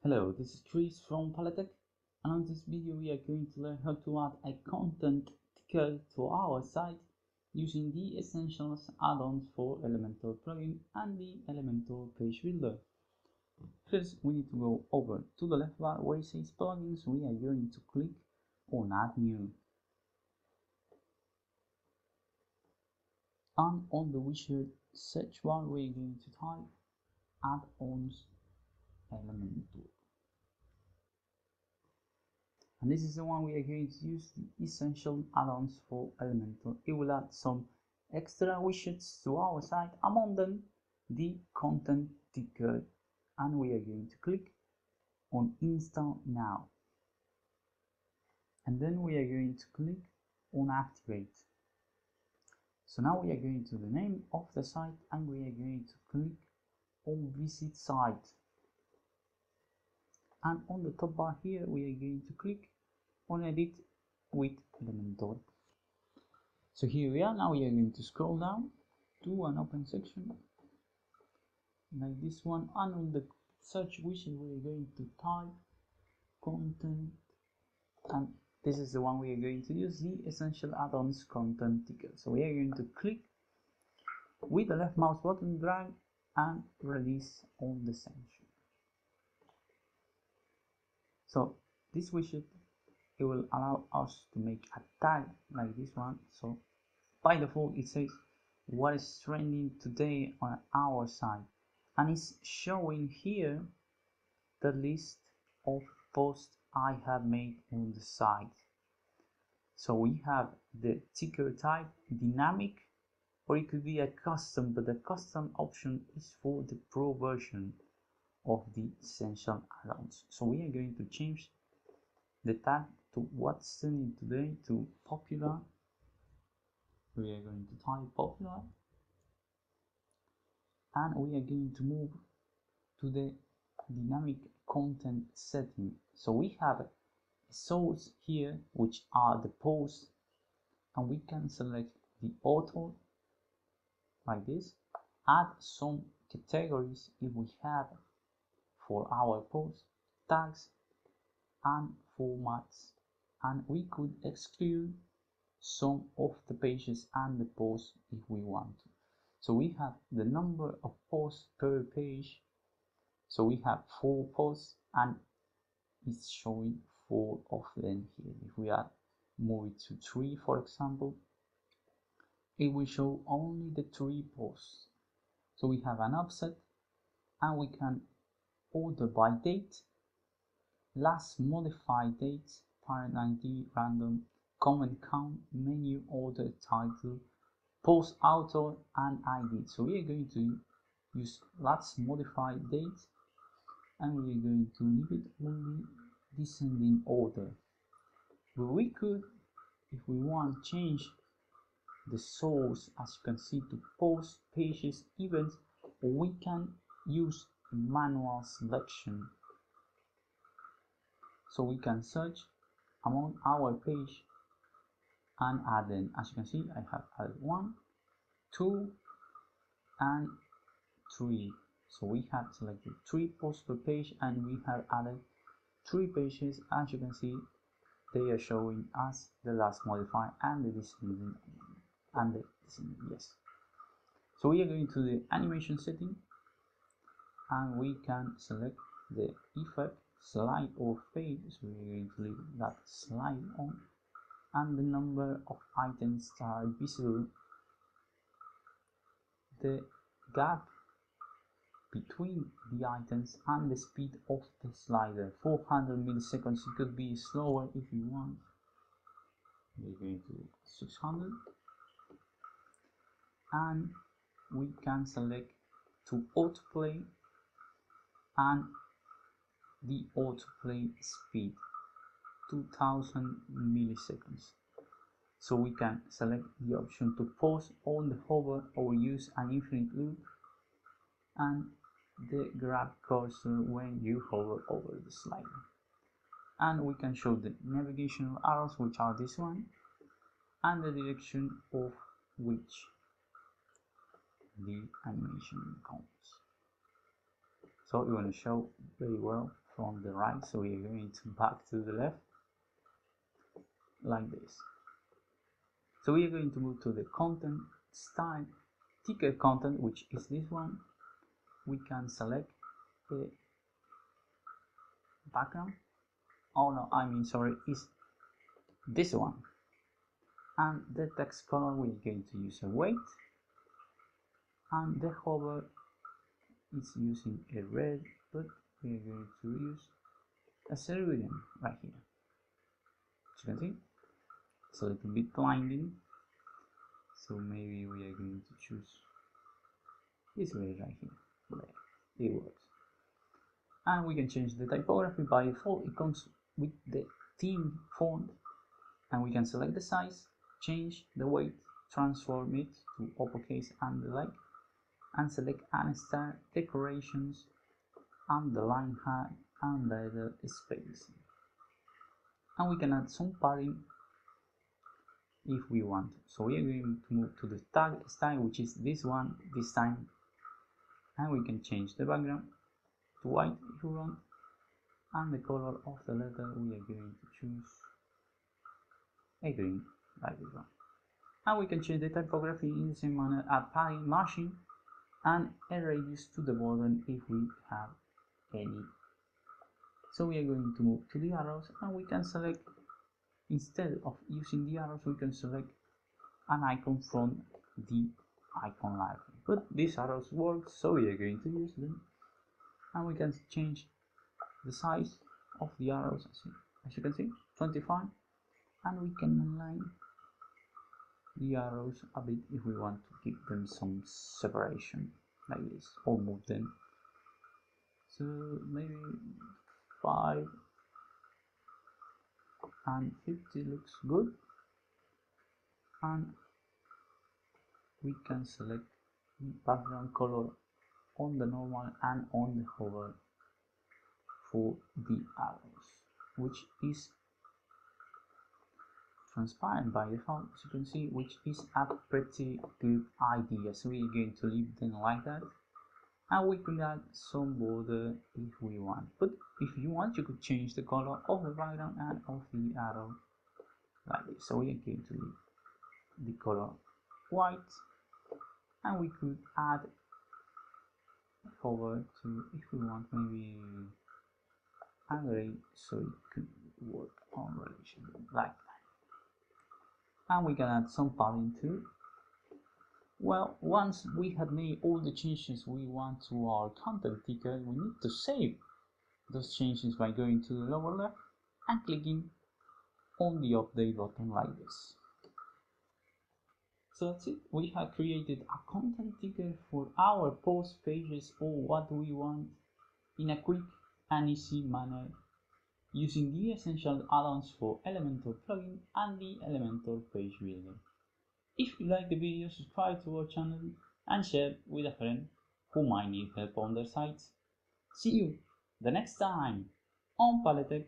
Hello, this is Chris from Palatech, and on this video we are going to learn how to add a content ticker to our site using the Essentials add-ons for Elementor plugin and the Elementor page builder. First, we need to go over to the left bar where it says plugins. We are going to click on add new, and on the wizard search bar we are going to type add-ons Elementor. And this is the one we are going to use, the essential add-ons for Elementor. It will add some extra widgets to our site, among them the content ticker, and we are going to click on install now, and then we are going to click on activate. So now we are going to the name of the site and we are going to click on visit site, and on the top bar here we are going to click on edit with Elementor. So here we are. Now we are going to scroll down to an open section like this one, and on the search widget we are going to type content, and this is the one we are going to use, the essential add-ons content ticker. So we are going to click with the left mouse button, drag and release on the section. So this widget, it will allow us to make a tag like this one. So by default it says what is trending today on our site, and it's showing here the list of posts I have made on the site. So we have the ticker type dynamic, or it could be a custom, but the custom option is for the pro version of the essential add-ons. So we are going to change the tag to what's trending today to popular. We are going to type popular, and we are going to move to the dynamic content setting. So we have a source here, which are the posts, and we can select the author like this, add some categories if we have for our post, tags and formats, and we could exclude some of the pages and the posts if we want to. So we have the number of posts per page. So we have 4 posts and it's showing 4 of them here. If we move it to 3, for example, it will show only the 3 posts. So we have an offset, and we can order by date, last modified date, parent ID, random, comment count, menu order, title, post author and ID. So we are going to use last modified date, and we are going to leave it only descending order. But we could, if we want to change the source, as you can see, to post, pages, events, or we can use manual selection. So we can search among our page and add them. As you can see, I have added 1, 2 and 3. So we have selected 3 posts per page, and we have added 3 pages. As you can see, they are showing us the last modified and the descending yes. So we are going to the animation setting, and we can select the effect slide or fade. So we are going to leave that slide on, and the number of items that are visible, the gap between the items, and the speed of the slider. 400 milliseconds. It could be slower if you want. We're going to 600, and we can select to autoplay and the autoplay speed 2000 milliseconds. So we can select the option to pause on the hover or use an infinite loop, and the grab cursor when you hover over the slider. And we can show the navigational arrows, which are this one, and the direction of which the animation counts. So we want to show very well from the right, so we are going to back to the left like this. So we are going to move to the content style ticker content, which is this one. We can select the background. Oh no, I mean sorry, is this one. And the text color we're going to use a weight, and the hover is using a red, but we are going to use a cerulean right here. As you can see, it's a little bit blinding, so maybe we are going to choose this way right here. There, it works. And we can change the typography. By default it comes with the theme font, and we can select the size, change the weight, transform it to uppercase and the like, and select and start decorations and the line height and the space. And we can add some padding if we want. So we are going to move to the tag style, which is this one this time, and we can change the background to white if we want, and the color of the letter we are going to choose a green like this one. And we can change the typography in the same manner, add padding, margin, and a radius to the bottom if we have any. So we are going to move to the arrows, and we can select, instead of using the arrows, we can select an icon from the icon library. But these arrows work, so we are going to use them. And we can change the size of the arrows, as you can see, 25, and we can align the arrows a bit if we want to give them some separation like this, or move them. So maybe 5 and 50 looks good, and we can select the background color on the normal and on the hover for the arrows, which is transparent by default, as you can see, which is a pretty good idea. So we're going to leave them like that, and we could add some border if we want, but if you want you could change the color of the background and of the arrow like this. So we are going to leave the color white, and we could add a hover to, if we want, maybe a gray, so it could work on relation like that. And we can add some padding too. Well, once we have made all the changes we want to our content ticker, we need to save those changes by going to the lower left and clicking on the update button like this. So that's it. We have created a content ticker for our post pages, or what we want, in a quick and easy manner, using the essential add-ons for Elementor plugin and the Elementor page builder. If you like the video, subscribe to our channel and share with a friend who might need help on their sites. See you the next time on Paletech.